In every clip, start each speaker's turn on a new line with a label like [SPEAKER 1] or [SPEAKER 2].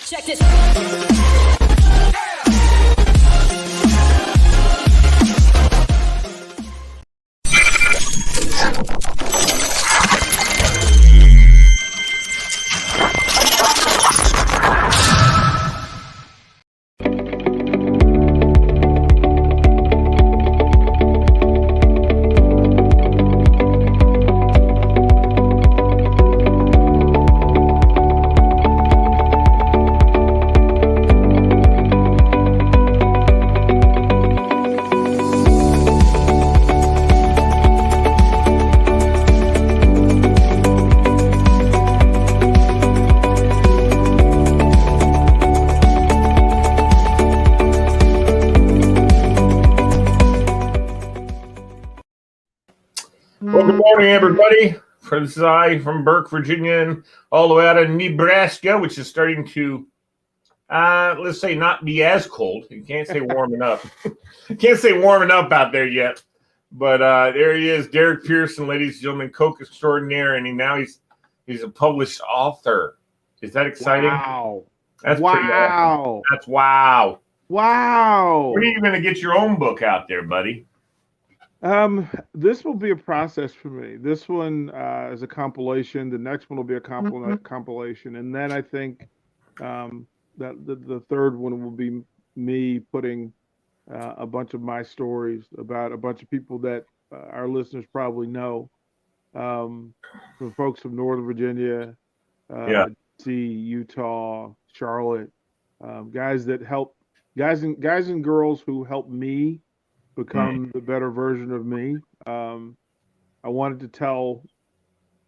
[SPEAKER 1] Check this.
[SPEAKER 2] Well, good morning, everybody. This is I from Burke, Virginia, and all the way out of Nebraska, which is starting to, let's say, not be as cold. You can't say warming up. Can't say warming up out there yet. But there he is, Derrick Pearson, ladies and gentlemen, Coke extraordinaire, and he's a published author. Is that exciting?
[SPEAKER 3] Wow.
[SPEAKER 2] That's
[SPEAKER 3] wow.
[SPEAKER 2] pretty awesome. That's wow.
[SPEAKER 3] Wow.
[SPEAKER 2] When are you going to get your own book out there, buddy?
[SPEAKER 3] This will be a process for me. This one is a compilation. The next one will be a compilation, and then I think that the third one will be me putting a bunch of my stories about a bunch of people that our listeners probably know, from folks from Northern Virginia, DC, Utah, Charlotte, guys and girls who helped me become the better version of me. I wanted to tell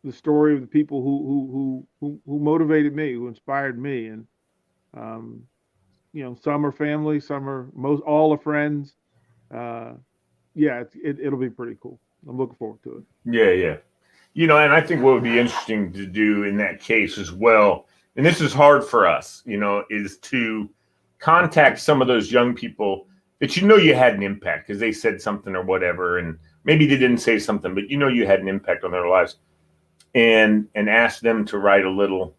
[SPEAKER 3] the story of the people who motivated me, who inspired me, and some are family, all are friends. It'll be pretty cool. I'm looking forward to it.
[SPEAKER 2] Yeah. And I think what would be interesting to do in that case as well, and this is hard for us, is to contact some of those young people that you had an impact because they said something or whatever, and maybe they didn't say something, but you had an impact on their lives, and ask them to write a little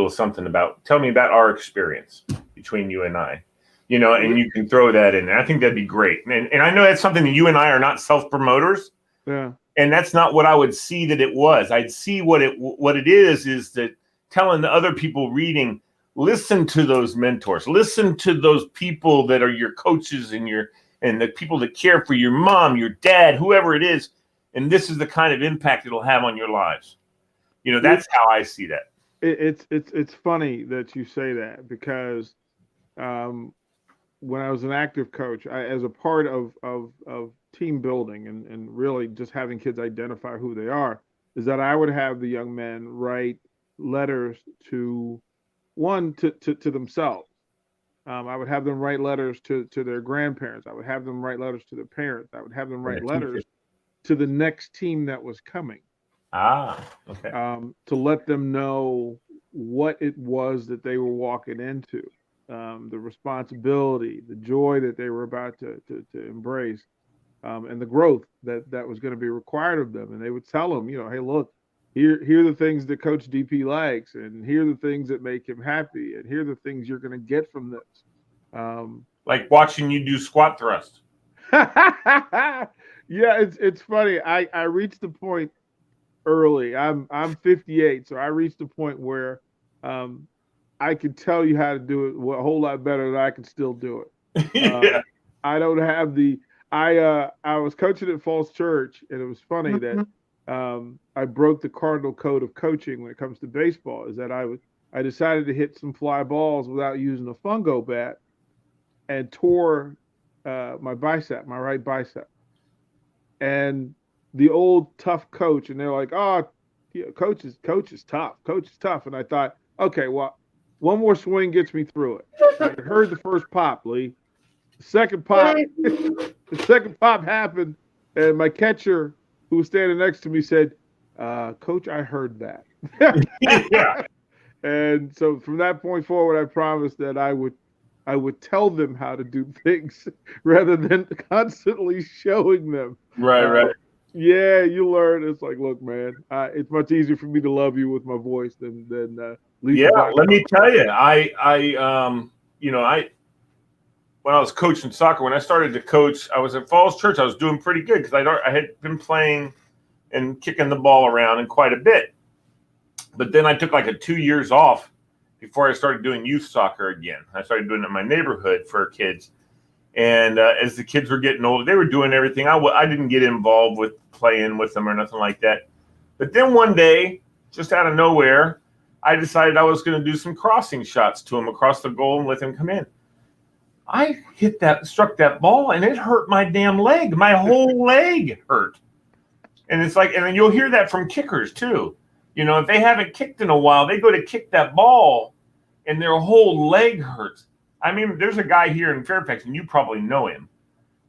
[SPEAKER 2] something tell me about our experience between you and I, and you can throw that in there. I think that'd be great. And I know that's something that you and I are not self-promoters.
[SPEAKER 3] Yeah.
[SPEAKER 2] And that's not what I would see that it was. I'd see what it is that telling the other people reading, listen to those mentors, listen to those people that are your coaches and the people that care for your mom, your dad, whoever it is. And this is the kind of impact it'll have on your lives. That's how I see that.
[SPEAKER 3] It's funny that you say that because when I was an active coach, as a part of team building and really just having kids identify who they are, is that I would have the young men write letters to themselves. I would have them write letters to their grandparents. I would have them write letters to their parents. I would have them write letters to the next team that was coming.
[SPEAKER 2] Okay.
[SPEAKER 3] To let them know what it was that they were walking into, the responsibility, the joy that they were about to embrace, and the growth that was going to be required of them. And they would tell them, hey, look, here are the things that Coach DP likes, and here are the things that make him happy, and here are the things you're going to get from this.
[SPEAKER 2] Like watching you do squat thrust.
[SPEAKER 3] Yeah, it's funny. I reached the point early. I'm 58, so I reached the point where I could tell you how to do it a whole lot better than I can still do it.
[SPEAKER 2] Yeah.
[SPEAKER 3] I don't have I was coaching at Falls Church, and it was funny that I broke the cardinal code of coaching when it comes to baseball, is that I decided to hit some fly balls without using a fungo bat and tore my right bicep. And the old tough coach, and they're like, oh, yeah, coach is tough. Coach is tough. And I thought, okay, well, one more swing gets me through it. I heard the first pop, Lee. The second pop happened, and my catcher, who was standing next to me, said, Coach, I heard that.
[SPEAKER 2] Yeah.
[SPEAKER 3] And so from that point forward, I promised that I would tell them how to do things rather than constantly showing them.
[SPEAKER 2] Right.
[SPEAKER 3] Yeah, you learn. It's like, look, man, it's much easier for me to love you with my voice than lead
[SPEAKER 2] Yeah,
[SPEAKER 3] you by.
[SPEAKER 2] let me tell you, I when I was coaching soccer, when I started to coach, I was at Falls Church. I was doing pretty good because I had been playing and kicking the ball around and quite a bit. But then I took like 2 years off before I started doing youth soccer again. I started doing it in my neighborhood for kids. And as the kids were getting older, they were doing everything. I didn't get involved with playing with them or nothing like that. But then one day, just out of nowhere, I decided I was going to do some crossing shots to him across the goal and let him come in. I struck that ball, and it hurt my damn leg. My whole leg hurt. And it's like, and then you'll hear that from kickers too. If they haven't kicked in a while, they go to kick that ball, and their whole leg hurts. I mean, there's a guy here in Fairfax, and you probably know him,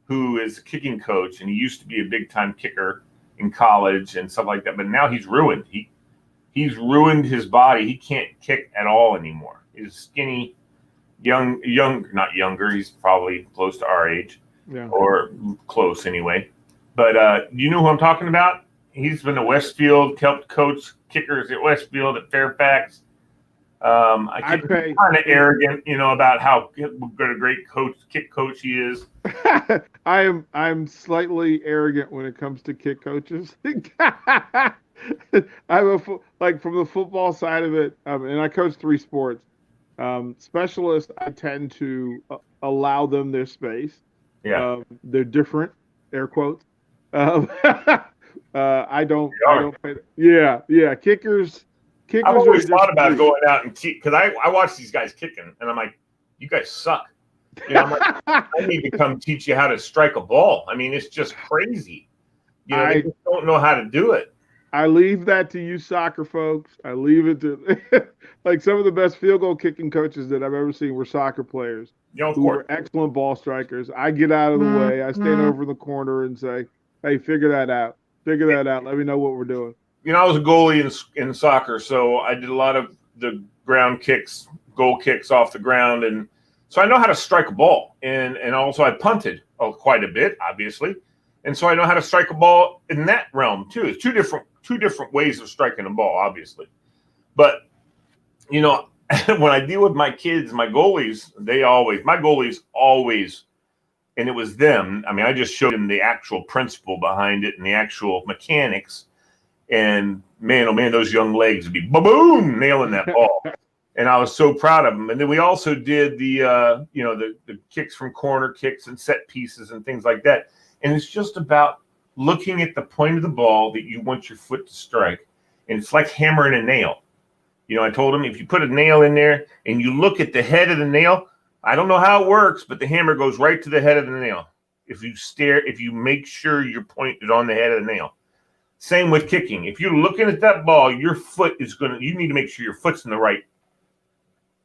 [SPEAKER 2] who is a kicking coach, and he used to be a big time kicker in college and stuff like that. But now he's ruined. He's ruined his body. He can't kick at all anymore. He's skinny, not younger. He's probably close to our age,
[SPEAKER 3] Yeah.
[SPEAKER 2] or close anyway. But you know who I'm talking about? He's been to Westfield, helped coach kickers at Westfield, at Fairfax. I think he's kind of arrogant, about how good a great kick coach he is.
[SPEAKER 3] I'm slightly arrogant when it comes to kick coaches. I'm like from the football side of it, and I coach 3 sports. Specialists, I tend to allow them their space.
[SPEAKER 2] Yeah,
[SPEAKER 3] they're different, air quotes. I don't pay. Yeah. Kickers.
[SPEAKER 2] I've always thought about going out and because I watch these guys kicking, and I'm like, you guys suck. I'm like, I need to come teach you how to strike a ball. I mean, it's just crazy. They just don't know how to do it.
[SPEAKER 3] I leave that to you soccer folks. I leave it to like some of the best field goal kicking coaches that I've ever seen were soccer players who were excellent ball strikers. I get out of the way. I stand over in the corner and say, hey, figure that out. Let me know what we're doing.
[SPEAKER 2] I was a goalie in soccer, so I did a lot of the ground kicks, goal kicks off the ground, and so I know how to strike a ball. And also I punted quite a bit, obviously, and so I know how to strike a ball in that realm too. It's two different ways of striking a ball, obviously. But when I deal with my kids, my goalies, my goalies always, and it was them. I mean, I just showed them the actual principle behind it and the actual mechanics. And man, oh man, those young legs would be boom, nailing that ball. And I was so proud of them. And then we also did the kicks from corner kicks and set pieces and things like that. And it's just about looking at the point of the ball that you want your foot to strike. And it's like hammering a nail. I told him, if you put a nail in there and you look at the head of the nail, I don't know how it works, but the hammer goes right to the head of the nail. If you make sure your point is on the head of the nail. Same with kicking. If you're looking at that ball, your foot you need to make sure your foot's in the right.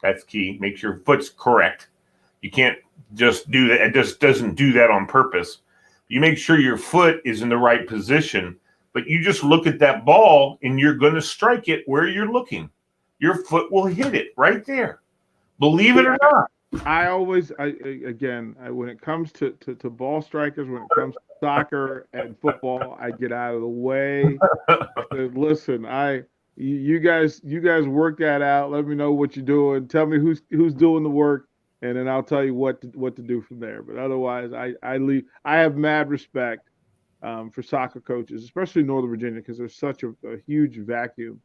[SPEAKER 2] That's key. Make sure your foot's correct. You can't just do that. It just doesn't do that on purpose. You make sure your foot is in the right position, but you just look at that ball and you're going to strike it where you're looking. Your foot will hit it right there. Believe it or not.
[SPEAKER 3] When it comes to ball strikers, when it comes to soccer and football, I get out of the way. I said, listen, you guys work that out. Let me know what you're doing. Tell me who's doing the work, and then I'll tell you what to do from there. But otherwise, I leave. I have mad respect for soccer coaches, especially in Northern Virginia, because there's such a huge vacuum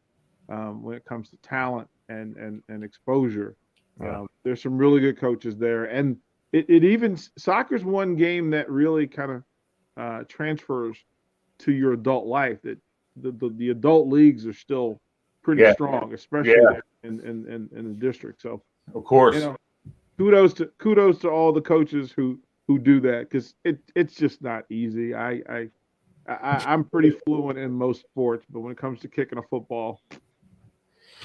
[SPEAKER 3] when it comes to talent and exposure.
[SPEAKER 2] Yeah.
[SPEAKER 3] There's some really good coaches there, and it even soccer's one game that really kind of transfers to your adult life. That the adult leagues are still pretty strong, especially in the district. So
[SPEAKER 2] of course,
[SPEAKER 3] kudos to all the coaches who do that, because it's just not easy. I'm pretty fluent in most sports, but when it comes to kicking a football,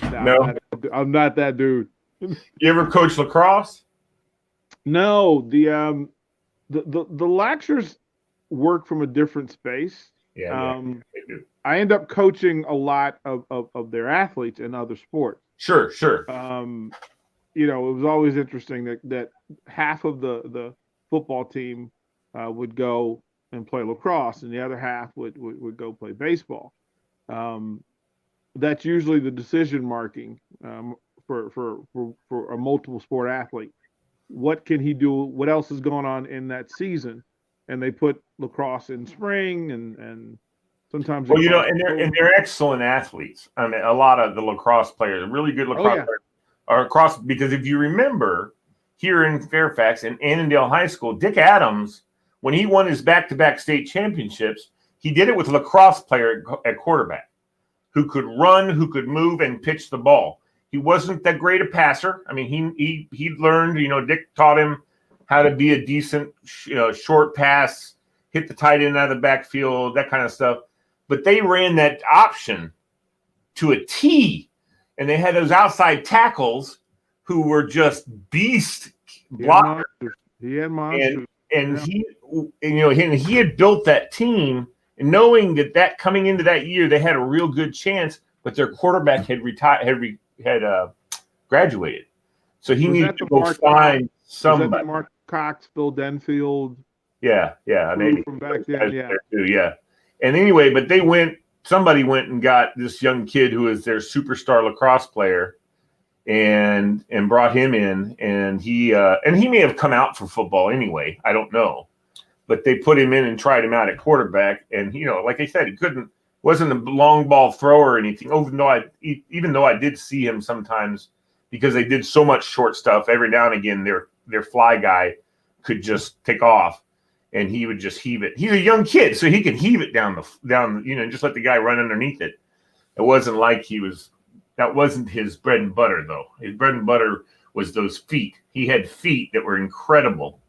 [SPEAKER 3] I'm not that dude.
[SPEAKER 2] You ever coach lacrosse?
[SPEAKER 3] No, the lectures work from a different space.
[SPEAKER 2] Yeah, they do.
[SPEAKER 3] I end up coaching a lot of their athletes in other sports.
[SPEAKER 2] Sure.
[SPEAKER 3] It was always interesting that half of the football team would go and play lacrosse, and the other half would go play baseball. That's usually the decision marking for a multiple sport athlete. What can he do? What else is going on in that season? And they put lacrosse in spring, and sometimes.
[SPEAKER 2] Well, and they're excellent athletes. I mean, a lot of the lacrosse players, really good lacrosse players, are across. Because if you remember, here in Fairfax and Annandale High School, Dick Adams, when he won his back-to-back state championships, he did it with a lacrosse player at quarterback who could run, who could move, and pitch the ball. He wasn't that great a passer. I mean, he learned. Dick taught him how to be a decent, short pass, hit the tight end out of the backfield, that kind of stuff. But they ran that option to a T, and they had those outside tackles who were just beast blockers.
[SPEAKER 3] He had monsters.
[SPEAKER 2] And he had built that team, and knowing that coming into that year they had a real good chance, but their quarterback had graduated, so he needed to go find somebody.
[SPEAKER 3] Was that Mark Cox, Phil Denfield?
[SPEAKER 2] Yeah, maybe
[SPEAKER 3] from back then.
[SPEAKER 2] Yeah. And anyway, but somebody went and got this young kid who is their superstar lacrosse player, and brought him in, and he may have come out for football anyway. I don't know, but they put him in and tried him out at quarterback, and like I said, wasn't a long ball thrower or anything. Even though I did see him sometimes, because they did so much short stuff. Every now and again, their fly guy could just take off, and he would just heave it. He's a young kid, so he can heave it down, just let the guy run underneath it. It wasn't like that wasn't his bread and butter, though. His bread and butter was those feet. He had feet that were incredible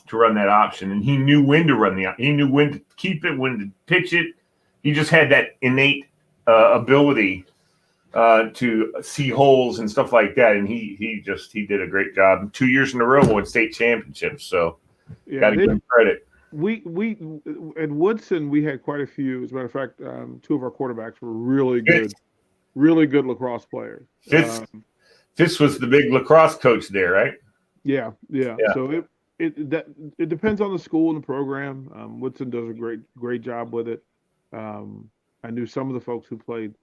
[SPEAKER 2] to run that option, and he knew when to run he knew when to keep it, when to pitch it. He just had that innate ability to see holes and stuff like that, and he did a great job. 2 years in a row won state championships, so got to give him credit.
[SPEAKER 3] We at Woodson we had quite a few. As a matter of fact, two of our quarterbacks were really good lacrosse players.
[SPEAKER 2] Fitz was the big lacrosse coach there, right?
[SPEAKER 3] Yeah. So it depends on the school and the program. Woodson does a great job with it. I knew some of the folks who played,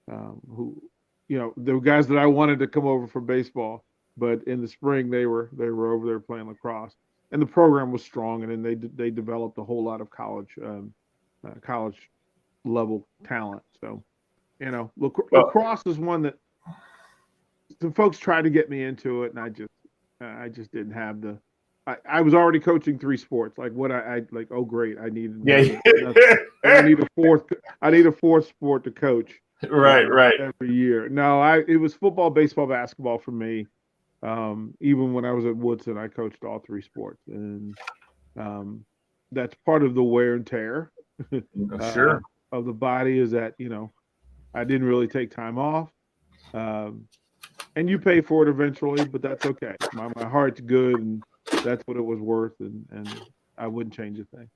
[SPEAKER 3] there were guys that I wanted to come over for baseball, but in the spring they were over there playing lacrosse, and the program was strong, and then they developed a whole lot of college level talent. So, lacrosse is one that some folks tried to get me into it, and I just didn't have the. I was already coaching 3 sports. Like what I like. Oh, great! I need a fourth. I need a fourth sport to coach.
[SPEAKER 2] Right.
[SPEAKER 3] Every year. No, it was football, baseball, basketball for me. Even when I was at Woodson, I coached all 3 sports, and that's part of the wear and tear
[SPEAKER 2] Sure.
[SPEAKER 3] Of the body. Is that I didn't really take time off, and you pay for it eventually, but that's okay. My heart's good, and that's what it was worth, and I wouldn't change a thing.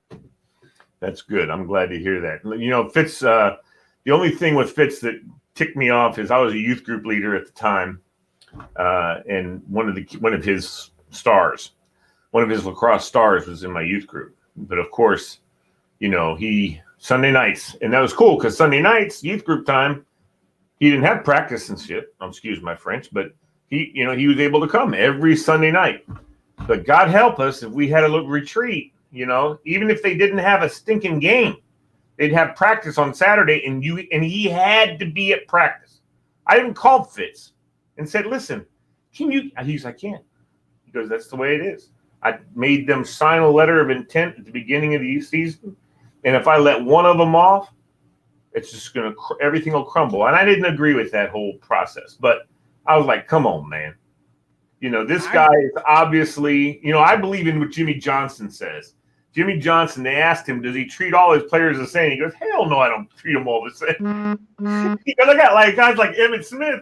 [SPEAKER 3] That's
[SPEAKER 2] good. I'm glad to hear that. Fitz, the only thing with Fitz that ticked me off is I was a youth group leader at the time, and one of his lacrosse stars was in my youth group. But of course, he Sunday nights, and that was cool because Sunday nights, youth group time, he didn't have practice and shit. Excuse my French, but he was able to come every Sunday night. But God help us if we had a little retreat, even if they didn't have a stinking game, they'd have practice on Saturday, and he had to be at practice. I even called Fitz and said, "Listen, can you?" He's like, "I can't." He goes, "That's the way it is." I made them sign a letter of intent at the beginning of the season, and if I let one of them off, it's just everything will crumble. And I didn't agree with that whole process, but I was like, "Come on, man." This guy is obviously, I believe in what Jimmy Johnson says. Jimmy Johnson, they asked him, does he treat all his players the same? He goes, hell no, I don't treat them all the same. Because I got guys like Emmitt Smith,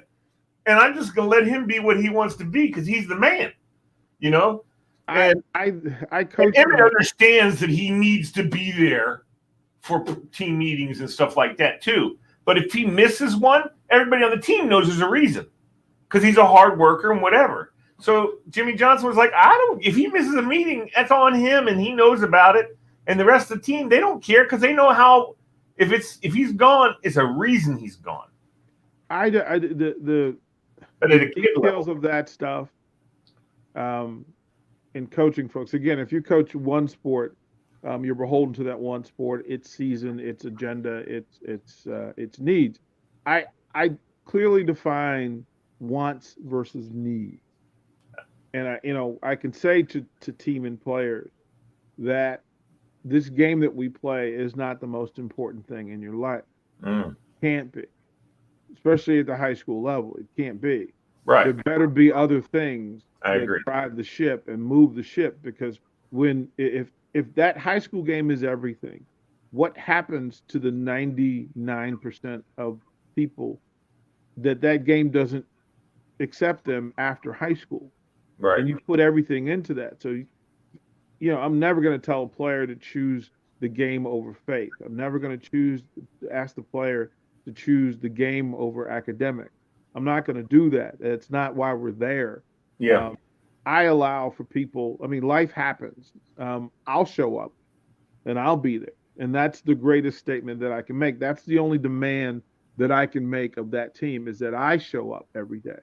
[SPEAKER 2] and I'm just going to let him be what he wants to be because he's the man, And
[SPEAKER 3] I coach.
[SPEAKER 2] Emmitt understands that he needs to be there for team meetings and stuff like that too. But if he misses one, everybody on the team knows there's a reason because he's a hard worker and whatever. So Jimmy Johnson was like, if he misses a meeting, that's on him, and he knows about it. And the rest of the team, they don't care because they know how. If he's gone, it's a reason he's gone.
[SPEAKER 3] The
[SPEAKER 2] But at a kid
[SPEAKER 3] details
[SPEAKER 2] level,
[SPEAKER 3] of that stuff, in coaching folks. Again, if you coach one sport, you're beholden to that one sport, its season, its agenda, its needs. I clearly define wants versus needs, and I can say to team and players that this game that we play is not the most important thing in your life. Can't be, especially at the high school level. It can't be.
[SPEAKER 2] right?
[SPEAKER 3] There better be other things
[SPEAKER 2] I
[SPEAKER 3] that
[SPEAKER 2] agree.
[SPEAKER 3] drive the ship and move the ship, because if that high school game is everything, what happens to the 99% of people that game doesn't accept them after high school?
[SPEAKER 2] Right.
[SPEAKER 3] And you put everything into that. So I'm never going to tell a player to choose the game over faith. I'm never going to ask the player to choose the game over academic. I'm not going to do that. That's not why we're there.
[SPEAKER 2] Yeah.
[SPEAKER 3] I allow for people. I mean, life happens. I'll show up and I'll be there. And that's the greatest statement that I can make. That's the only demand that I can make of that team, is that I show up every day.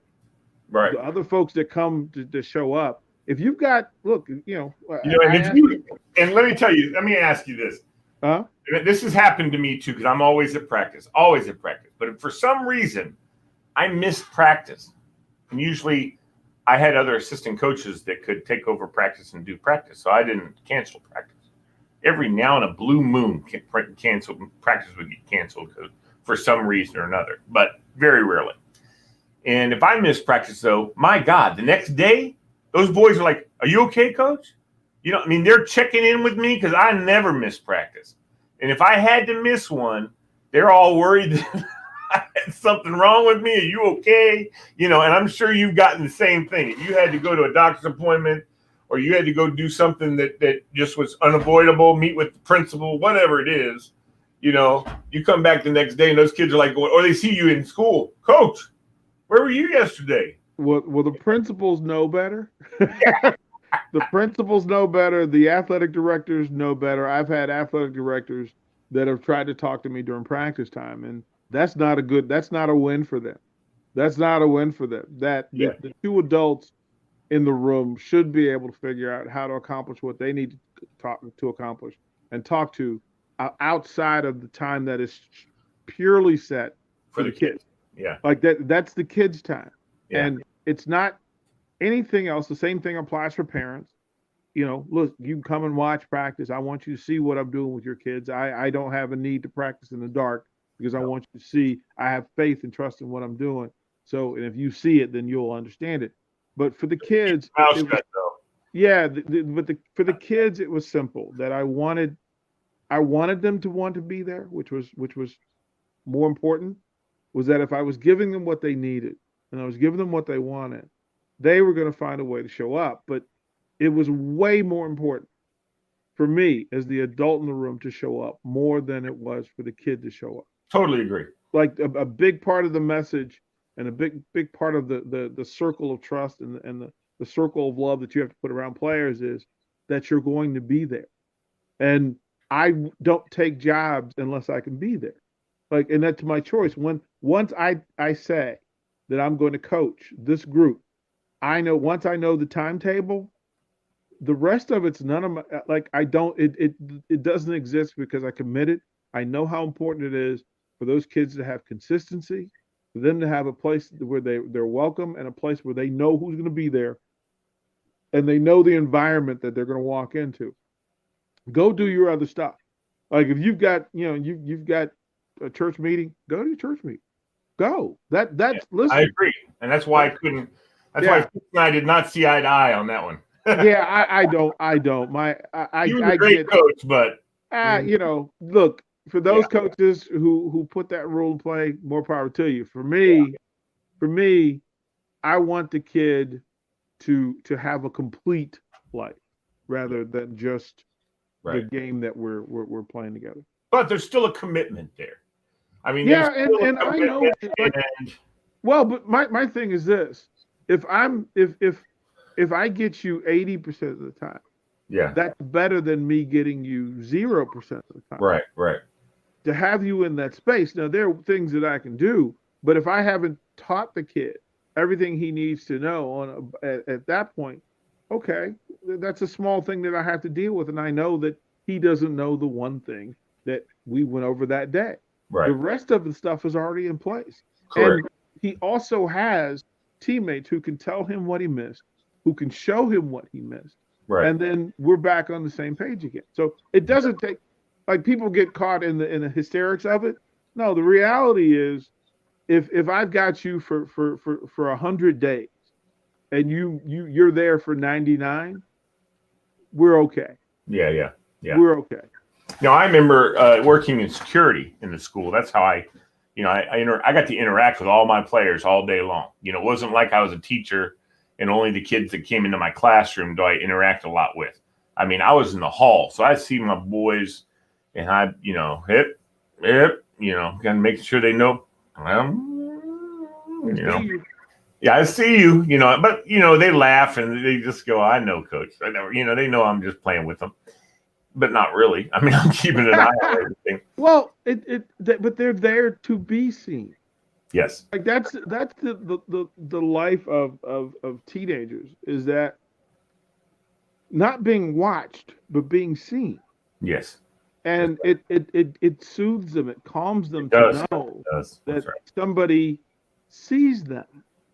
[SPEAKER 2] Right.
[SPEAKER 3] The other folks that come to show up, if you've got, look,
[SPEAKER 2] and let me tell you, let me ask you this. This has happened to me too, because I'm always at practice. But if for some reason I missed practice, and usually I had other assistant coaches that could take over practice and do practice, so I didn't cancel practice. Every now and a blue moon, practice would get canceled for some reason or another, but very rarely. And if I miss practice, though, my God, the next day, those boys are like, "Are you okay, coach?" They're checking in with me because I never miss practice. And if I had to miss one, they're all worried that I had something wrong with me. Are you okay? And I'm sure you've gotten the same thing. If you had to go to a doctor's appointment, or you had to go do something that just was unavoidable, meet with the principal, whatever it is, you come back the next day and those kids are like going, or they see you in school, "Coach, where were you yesterday?"
[SPEAKER 3] Well, the principals know better. The principals know better. The athletic directors know better. I've had athletic directors that have tried to talk to me during practice time, and that's not a win for them. That's not a win for them. The two adults in the room should be able to figure out how to accomplish what they need to accomplish and talk to outside of the time that is purely set for the kids.
[SPEAKER 2] Yeah.
[SPEAKER 3] Like that's the kids' time.
[SPEAKER 2] Yeah.
[SPEAKER 3] And it's not anything else. The same thing applies for parents. Look, you can come and watch practice. I want you to see what I'm doing with your kids. I don't have a need to practice in the dark, because I want you to see I have faith and trust in what I'm doing. So, and if you see it, then you'll understand it. But for the kids, for the kids, it was simple. That I wanted them to want to be there, which was more important. Was that if I was giving them what they needed and I was giving them what they wanted, they were going to find a way to show up. But it was way more important for me as the adult in the room to show up more than it was for the kid to show up.
[SPEAKER 2] Totally agree.
[SPEAKER 3] Like a big part of the message and a big part of the circle of trust and the circle of love that you have to put around players is that you're going to be there. And I don't take jobs unless I can be there. And that's my choice. Once I say that I'm going to coach this group, once I know the timetable, the rest of it's none of my, it doesn't exist because I committed. I know how important it is for those kids to have consistency, for them to have a place where they're welcome, and a place where they know who's going to be there, and they know the environment that they're going to walk into. Go do your other stuff. Like if you've got, you've got a church meeting, go to your church meeting. Go. Listen.
[SPEAKER 2] I agree. And that's why I couldn't. That's why I did not see eye to eye on that one.
[SPEAKER 3] Yeah, I don't.
[SPEAKER 2] He was a great coach, but
[SPEAKER 3] look, for those coaches who put that rule in play, more power to you. For me, I want the kid to have a complete life rather than just the game that we're playing together.
[SPEAKER 2] But there's still a commitment there. I mean,
[SPEAKER 3] and I know. Well, but my thing is this: if I get you 80% of the time,
[SPEAKER 2] Yeah.
[SPEAKER 3] That's better than me getting you 0% of the time.
[SPEAKER 2] Right. Right.
[SPEAKER 3] To have you in that space. Now, there are things that I can do, but if I haven't taught the kid everything he needs to know at that point, okay, that's a small thing that I have to deal with. And I know that he doesn't know the one thing that we went over that day.
[SPEAKER 2] Right.
[SPEAKER 3] The rest of the stuff is already in place.
[SPEAKER 2] Correct.
[SPEAKER 3] And he also has teammates who can tell him what he missed, who can show him what he missed.
[SPEAKER 2] Right.
[SPEAKER 3] And then we're back on the same page again. So it doesn't take, like, people get caught in the hysterics of it. No, the reality is, if I've got you for 100 days and you're there for 99, we're okay.
[SPEAKER 2] Yeah.
[SPEAKER 3] We're okay.
[SPEAKER 2] Now, I remember working in security in the school. That's how I got to interact with all my players all day long. It wasn't like I was a teacher and only the kids that came into my classroom do I interact a lot with. I mean, I was in the hall, so I see my boys, and I, hip, kind of making sure they know. Yeah, I see you, but they laugh and they just go, I know, coach. I never, they know I'm just playing with them, but not really. I mean, I'm keeping an eye on everything.
[SPEAKER 3] Well, but they're there to be seen.
[SPEAKER 2] Yes.
[SPEAKER 3] Like that's the life of teenagers, is that not being watched, but being seen.
[SPEAKER 2] Yes.
[SPEAKER 3] And it soothes them, it calms them to know that somebody sees them.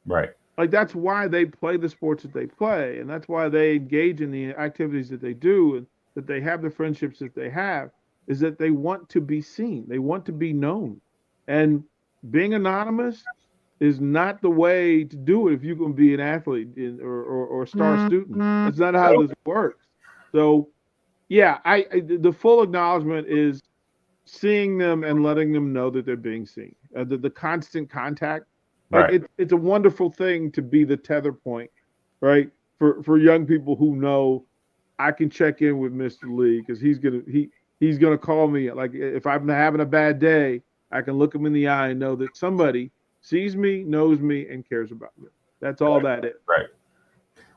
[SPEAKER 2] Right.
[SPEAKER 3] Like, that's why they play the sports that they play, and that's why they engage in the activities that they do, and that they have the friendships that they have, is that they want to be seen. They want to be known. And being anonymous is not the way to do it if you're going to be an athlete or a star student. That's not how this works. So, yeah, the full acknowledgement is seeing them and letting them know that they're being seen. The constant contact,
[SPEAKER 2] right.
[SPEAKER 3] It's a wonderful thing to be the tether point, right? For young people who know, I can check in with Mr. Lee because he's gonna call me. Like, if I'm having a bad day, I can look him in the eye and know that somebody sees me, knows me, and cares about me. That's all that is.
[SPEAKER 2] Right.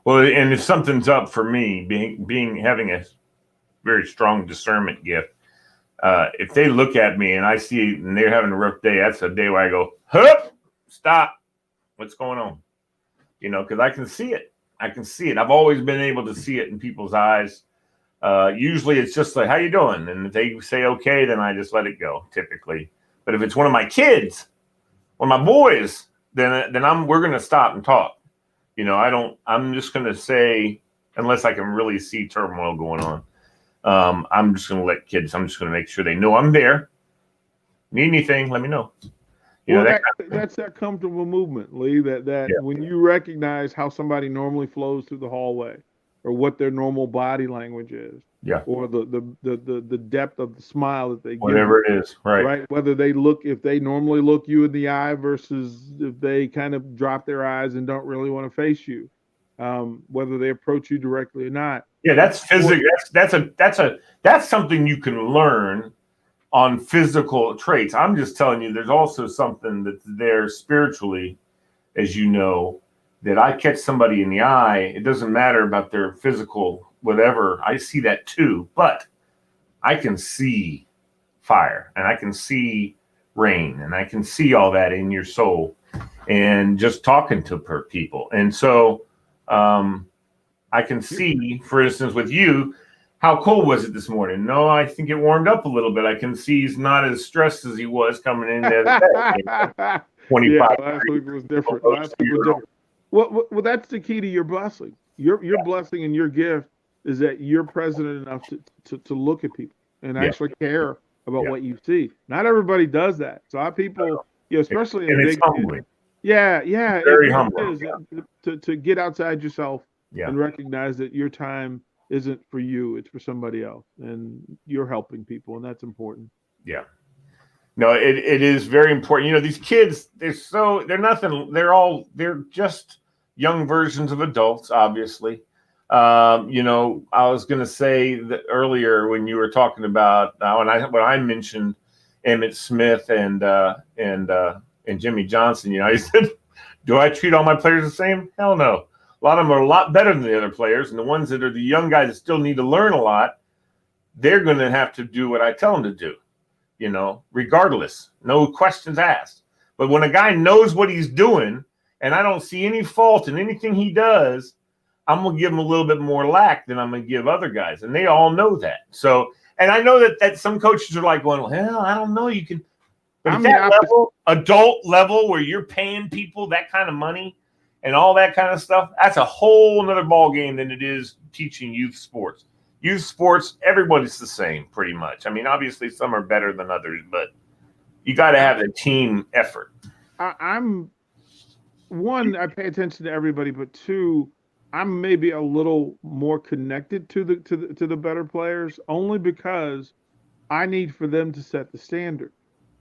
[SPEAKER 2] Well, and if something's up for me, having a very strong discernment gift, if they look at me and I see and they're having a rough day, that's a day where I go, hup, stop, what's going on? Because I can see it. I've always been able to see it in people's eyes. Usually it's just like, how you doing? And if they say okay, then I just let it go, typically. But if it's one of my kids, one of my boys, then we're gonna stop and talk. I'm just gonna say, unless I can really see turmoil going on. I'm just going to let kids, I'm just going to make sure they know I'm there. Need anything, let me know.
[SPEAKER 3] That's that comfortable movement, Lee, that when you recognize how somebody normally flows through the hallway, or what their normal body language is, or the depth of the smile that they give,
[SPEAKER 2] whatever it is, right?
[SPEAKER 3] Whether if they normally look you in the eye versus if they kind of drop their eyes and don't really want to face you, whether they approach you directly or not.
[SPEAKER 2] Yeah, that's physical. That's something you can learn on physical traits. I'm just telling you, there's also something that's there spiritually, as you know, that I catch somebody in the eye. It doesn't matter about their physical whatever. I see that too, but I can see fire and I can see rain and I can see all that in your soul, and just talking to people. And so, I can see, for instance, with you, how cold was it this morning? No, I think it warmed up a little bit. I can see he's not as stressed as he was coming in the other day. 25.
[SPEAKER 3] Last week was different. Well, that's the key to your blessing. Your blessing and your gift is that you're present enough to look at people and actually care about what you see. Not everybody does that. So our people, especially in
[SPEAKER 2] it's humbling.
[SPEAKER 3] Very
[SPEAKER 2] humbling.
[SPEAKER 3] To get outside yourself.
[SPEAKER 2] Yeah.
[SPEAKER 3] And recognize that your time isn't for you, it's for somebody else, and you're helping people, and that's important.
[SPEAKER 2] Yeah. No, it is very important. These kids, they're just young versions of adults, obviously. I was going to say that earlier when you were talking about when I mentioned Emmitt Smith and Jimmy Johnson, I said, do I treat all my players the same? Hell no. A lot of them are a lot better than the other players, and the ones that are the young guys that still need to learn a lot, they're going to have to do what I tell them to do, regardless, no questions asked. But when a guy knows what he's doing, and I don't see any fault in anything he does, I'm going to give him a little bit more lack than I'm going to give other guys, and they all know that. So, and I know that some coaches are like going, well, I don't know, you can. But at that level, adult level, where you're paying people that kind of money and all that kind of stuff, that's a whole nother ball game than it is teaching youth sports. Youth sports, everybody's the same pretty much. I mean, obviously some are better than others, but you got to have a team effort.
[SPEAKER 3] I'm one, I pay attention to everybody, but two, I'm maybe a little more connected to the better players, only because I need for them to set the standard.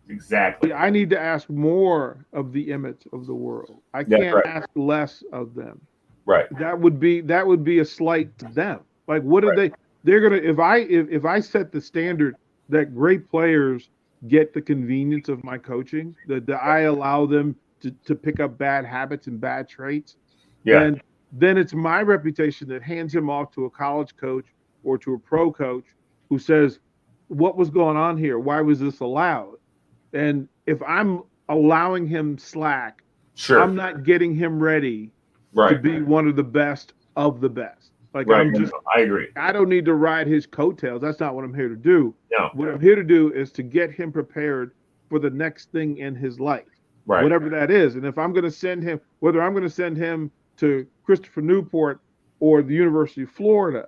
[SPEAKER 2] Exactly.
[SPEAKER 3] I need to ask more of the Emmets of the world. I can't ask less of them.
[SPEAKER 2] Right.
[SPEAKER 3] That would be a slight to them. Like, what are they? They're gonna, if I set the standard that great players get the convenience of my coaching, that I allow them to pick up bad habits and bad traits, then it's my reputation that hands him off to a college coach or to a pro coach who says, what was going on here? Why was this allowed? And if I'm allowing him slack, I'm not getting him ready to be one of the best of the best. Like,
[SPEAKER 2] I agree.
[SPEAKER 3] I don't need to ride his coattails. That's not what I'm here to do.
[SPEAKER 2] No.
[SPEAKER 3] What I'm here to do is to get him prepared for the next thing in his life, whatever that is. And if I'm going to send him, whether I'm going to send him to Christopher Newport or the University of Florida,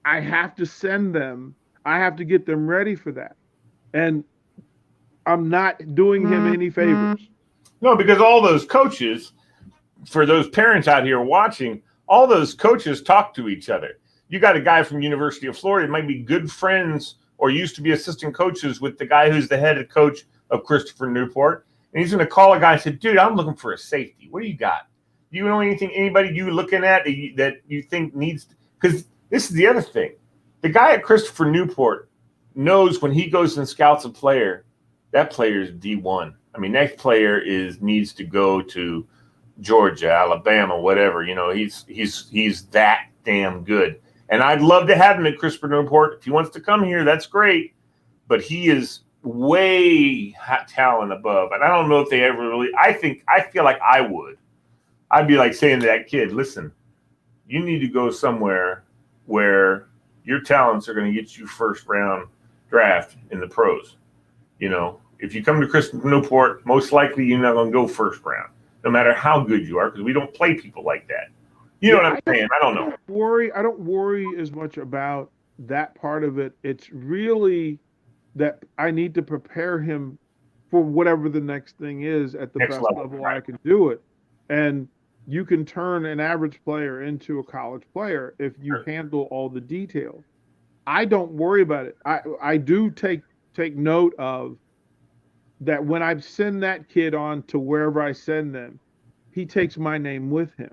[SPEAKER 3] I have to send them. I have to get them ready for that. And I'm not doing him any favors.
[SPEAKER 2] No, because all those coaches, for those parents out here watching, all those coaches talk to each other. You got a guy from University of Florida that might be good friends or used to be assistant coaches with the guy who's the head coach of Christopher Newport. And he's going to call a guy and say, dude, I'm looking for a safety. What do you got? Do you know anybody you looking at that you think needs – because this is the other thing. The guy at Christopher Newport knows when he goes and scouts a player, that player is D1. I mean, that player needs to go to Georgia, Alabama, whatever. He's that damn good. And I'd love to have him at Christopher Newport. If he wants to come here, that's great. But he is way talent above. And I don't know if they ever really – I feel like I would. I'd be like saying to that kid, listen, you need to go somewhere where your talents are going to get you first round draft in the pros. If you come to Christopher Newport, most likely you're not going to go first round, no matter how good you are, because we don't play people like that. You know what I'm saying? I don't know.
[SPEAKER 3] I don't worry as much about that part of it. It's really that I need to prepare him for whatever the next thing is at the best level I can do it. And you can turn an average player into a college player if you handle all the details. I don't worry about it. I do take note of that when I send that kid on to wherever I send them, he takes my name with him.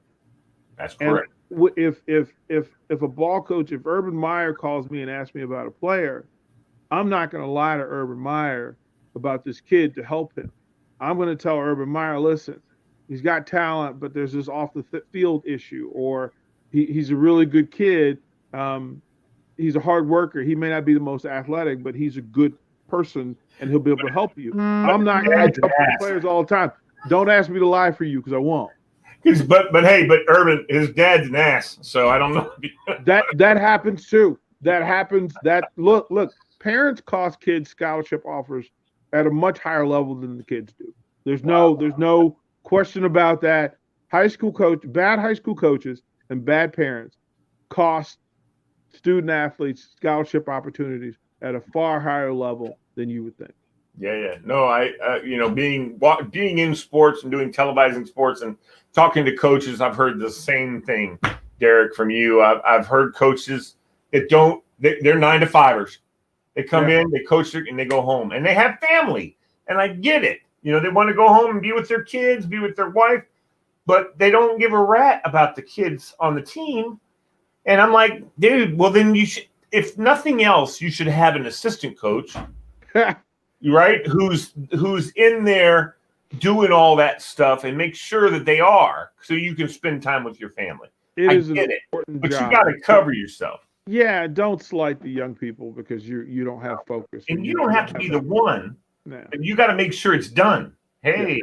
[SPEAKER 2] That's correct.
[SPEAKER 3] And if a ball coach, if Urban Meyer calls me and asks me about a player, I'm not going to lie to Urban Meyer about this kid to help him. I'm going to tell Urban Meyer, listen, he's got talent, but there's this off the field issue, or he's a really good kid. He's a hard worker. He may not be the most athletic, but he's a good person, and he'll be able to help you. I'm not going to tell players all the time, don't ask me to lie for you, because I won't.
[SPEAKER 2] But Urban, his dad's an ass, so I don't know.
[SPEAKER 3] that happens too. That happens. Look, parents cost kids scholarship offers at a much higher level than the kids do. There's no question about that. Bad high school coaches and bad parents cost student athletes scholarship opportunities at a far higher level than you would think.
[SPEAKER 2] Yeah. No, being in sports and doing televising sports and talking to coaches, I've heard the same thing, Derrick, from you. I've heard coaches that they're 9-to-5ers. They come in, they coach, and they go home, and they have family. And I get it. They want to go home and be with their kids, be with their wife, but they don't give a rat about the kids on the team. And I'm like, dude, well, then you should, if nothing else, you should have an assistant coach, right? Who's in there doing all that stuff and make sure that they are, so you can spend time with your family.
[SPEAKER 3] It
[SPEAKER 2] I
[SPEAKER 3] is an
[SPEAKER 2] get it,
[SPEAKER 3] important
[SPEAKER 2] but you
[SPEAKER 3] job.
[SPEAKER 2] got to cover yourself.
[SPEAKER 3] Yeah, don't slight the young people because you don't have focus.
[SPEAKER 2] And you don't have to be the one,
[SPEAKER 3] Yeah.
[SPEAKER 2] but you got to make sure it's done. Hey,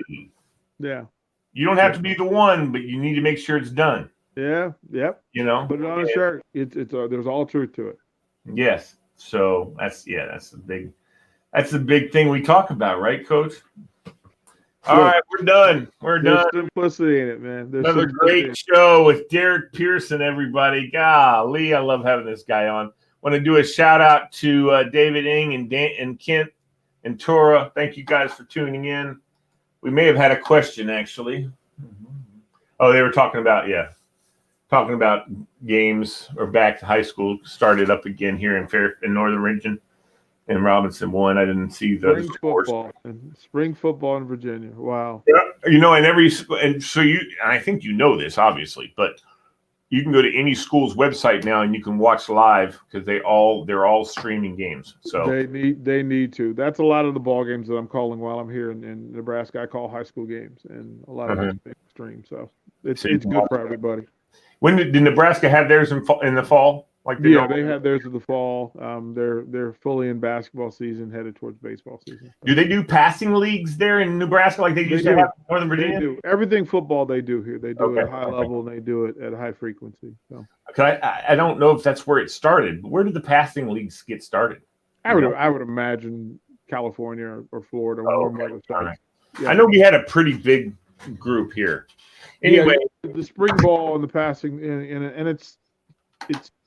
[SPEAKER 3] Yeah.
[SPEAKER 2] you don't have to be the one, but you need to make sure it's done.
[SPEAKER 3] Yeah. Yep.
[SPEAKER 2] You know,
[SPEAKER 3] Put it on a shirt. It's there's all truth to it.
[SPEAKER 2] yes. So that's the big thing we talk about, right, Coach? All right, we're done. We're done.
[SPEAKER 3] There's simplicity in it, man. There's
[SPEAKER 2] Another great show with Derrick Pearson, everybody. Golly, I love having this guy on. Want to do a shout out to David Ing and Kent and Tora. Thank you guys for tuning in. We may have had a question, actually. Oh, they were talking about games or back to high school. Started up again here in Northern Region. And Robinson won. I didn't see the
[SPEAKER 3] spring football in Virginia. Wow.
[SPEAKER 2] Yeah, I think you know this obviously, but you can go to any school's website now and you can watch live because they're all streaming games. So
[SPEAKER 3] they need to. That's a lot of the ball games that I'm calling while I'm here in Nebraska. I call high school games, and a lot of them stream. So it's good for everybody.
[SPEAKER 2] When did Nebraska have theirs in the fall?
[SPEAKER 3] They had theirs in the fall. They're fully in basketball season, headed towards baseball season.
[SPEAKER 2] Do they do passing leagues there in Nebraska like they used to have in Northern Virginia?
[SPEAKER 3] They do. Everything football they do here. They do it at a high level, and they do it at a high frequency. So
[SPEAKER 2] I don't know if that's where it started. But where did the passing leagues get started?
[SPEAKER 3] I would imagine California or Florida.
[SPEAKER 2] Right. Yeah. I know we had a pretty big group here. Anyway,
[SPEAKER 3] the spring ball and the passing, and it's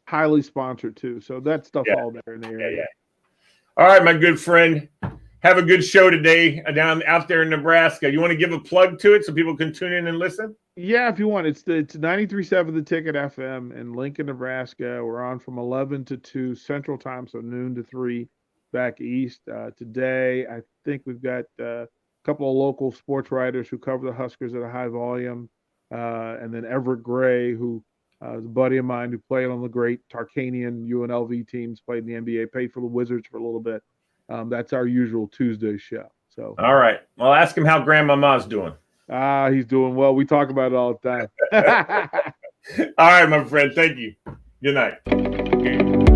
[SPEAKER 3] highly sponsored too. So that stuff all there in the area.
[SPEAKER 2] Yeah. All right, my good friend. Have a good show today down out there in Nebraska. You want to give a plug to it so people can tune in and listen?
[SPEAKER 3] Yeah, if you want. It's 93.7 The Ticket FM in Lincoln, Nebraska. We're on from 11 to 2 Central Time, so noon to 3 back east. Today, I think we've got a couple of local sports writers who cover the Huskers at a high volume, and then Everett Gray, who is a buddy of mine who played on the great Tarkanian UNLV teams, played in the NBA, played for the Wizards for a little bit. That's our usual Tuesday show. So,
[SPEAKER 2] all right. Well, ask him how Grandmama's doing.
[SPEAKER 3] He's doing well. We talk about it all the time.
[SPEAKER 2] All right, my friend. Thank you. Good night.